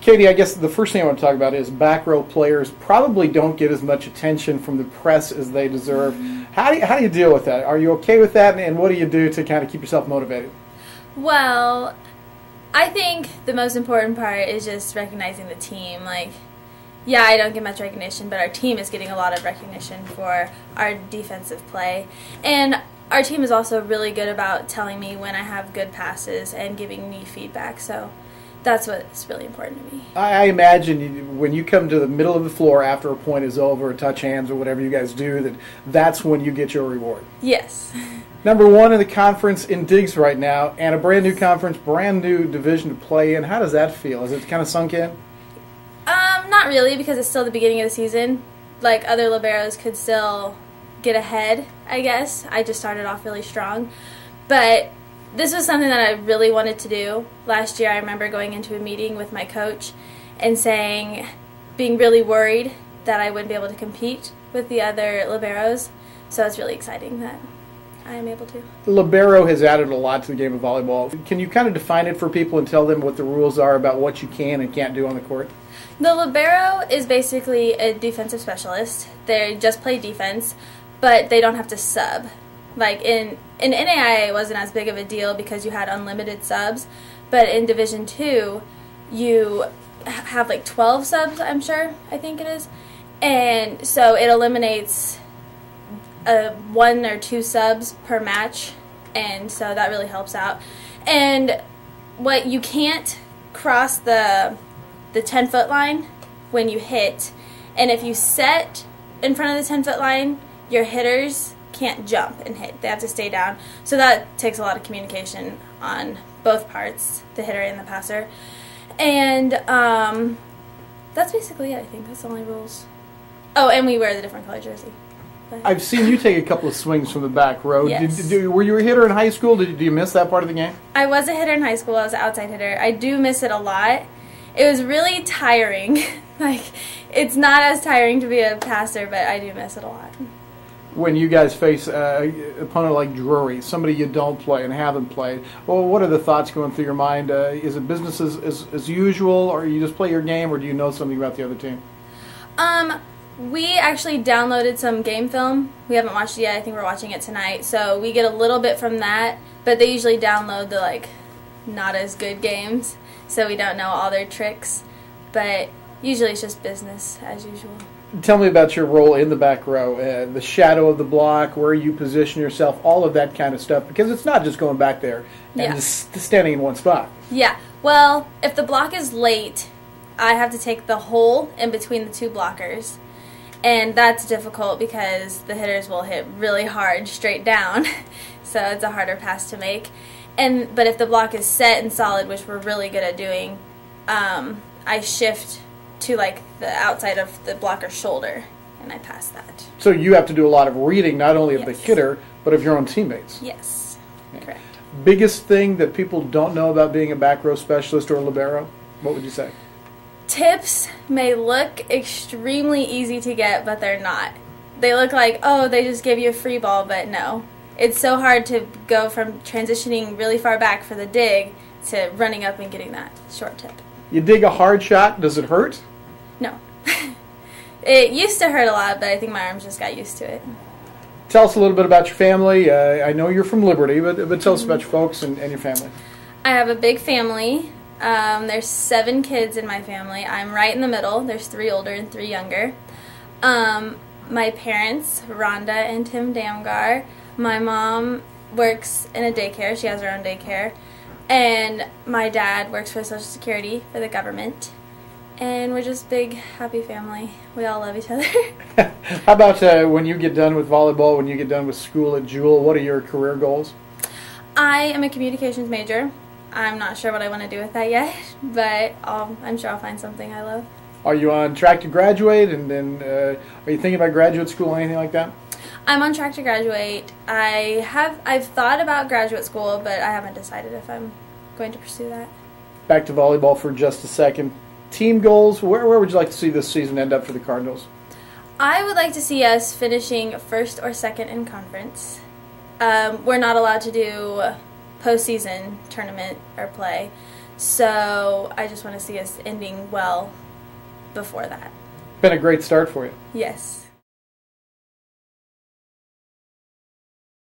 Katie, I guess the first thing I want to talk about is back row players probably don't get as much attention from the press as they deserve. How do you deal with that? Are you okay with that, and what do you do to kind of keep yourself motivated? Well, I think the most important part is just recognizing the team. Like, yeah, I don't get much recognition, but our team is getting a lot of recognition for our defensive play. And our team is also really good about telling me when I have good passes and giving me feedback. So that's what's really important to me. I imagine when you come to the middle of the floor after a point is over, or touch hands or whatever you guys do, that's when you get your reward. Yes. Number one in the conference in digs right now, and a brand new conference, brand new division to play in. How does that feel? Is it kind of sunk in? Not really, because it's still the beginning of the season. Like, other liberos could still get ahead, I guess. I just started off really strong. But this was something that I really wanted to do. Last year I remember going into a meeting with my coach and being really worried that I wouldn't be able to compete with the other liberos. So it's really exciting that I am able to. The libero has added a lot to the game of volleyball. Can you kind of define it for people and tell them what the rules are about what you can and can't do on the court? The libero is basically a defensive specialist. They just play defense, but they don't have to sub. Like in NAIA, it wasn't as big of a deal because you had unlimited subs, but in Division II, you have like 12 subs, I think it is, and so it eliminates 1 or 2 subs per match, and so that really helps out. And what you can't cross the 10-foot line when you hit, and if you set in front of the 10-foot line, your hitters can't jump and hit. They have to stay down. So that takes a lot of communication on both parts, the hitter and the passer. And that's basically it, I think. That's the only rules. Oh, and we wear the different color jersey. But I've seen you take a couple of swings from the back row. Yes. Were you a hitter in high school? Do you miss that part of the game? I was a hitter in high school. I was an outside hitter. I do miss it a lot. It was really tiring. Like, it's not as tiring to be a passer, but I do miss it a lot. When you guys face an opponent like Drury, somebody you don't play and haven't played, well, what are the thoughts going through your mind? Is it business as usual, or you just play your game, or do you know something about the other team? We actually downloaded some game film. We haven't watched it yet. I think we're watching it tonight. So we get a little bit from that, but they usually download the, like, not as good games, so we don't know all their tricks. But usually it's just business as usual. Tell me about your role in the back row, the shadow of the block, where you position yourself, all of that kind of stuff, because it's not just going back there and just standing in one spot. Yeah. Well, if the block is late, I have to take the hole in between the 2 blockers, and that's difficult because the hitters will hit really hard straight down, so it's a harder pass to make. But if the block is set and solid, which we're really good at doing, I shift to like the outside of the blocker's shoulder, and I pass that. So you have to do a lot of reading, not only of the hitter, but of your own teammates. Yes, correct. Biggest thing that people don't know about being a back row specialist or a libero, what would you say? Tips may look extremely easy to get, but they're not. They look like, oh, they just give you a free ball, but no. It's so hard to go from transitioning really far back for the dig to running up and getting that short tip. You dig a hard shot, does it hurt? No. It used to hurt a lot, but I think my arms just got used to it. Tell us a little bit about your family. I know you're from Liberty, but tell us about your folks and your family. I have a big family. There's 7 kids in my family. I'm right in the middle. There's 3 older and 3 younger. My parents, Rhonda and Tim Damgar. My mom works in a daycare. She has her own daycare. And my dad works for Social Security for the government. And we're just a big, happy family. We all love each other. How about when you get done with volleyball, when you get done with school at Jewel, what are your career goals? I am a communications major. I'm not sure what I want to do with that yet, but I'm sure I'll find something I love. Are you on track to graduate, and then are you thinking about graduate school or anything like that? I'm on track to graduate. I've thought about graduate school, but I haven't decided if I'm going to pursue that. Back to volleyball for just a second. Team goals, where would you like to see this season end up for the Cardinals? I would like to see us finishing first or second in conference. We're not allowed to do postseason tournament or play. So I just want to see us ending well before that. Been a great start for you. Yes.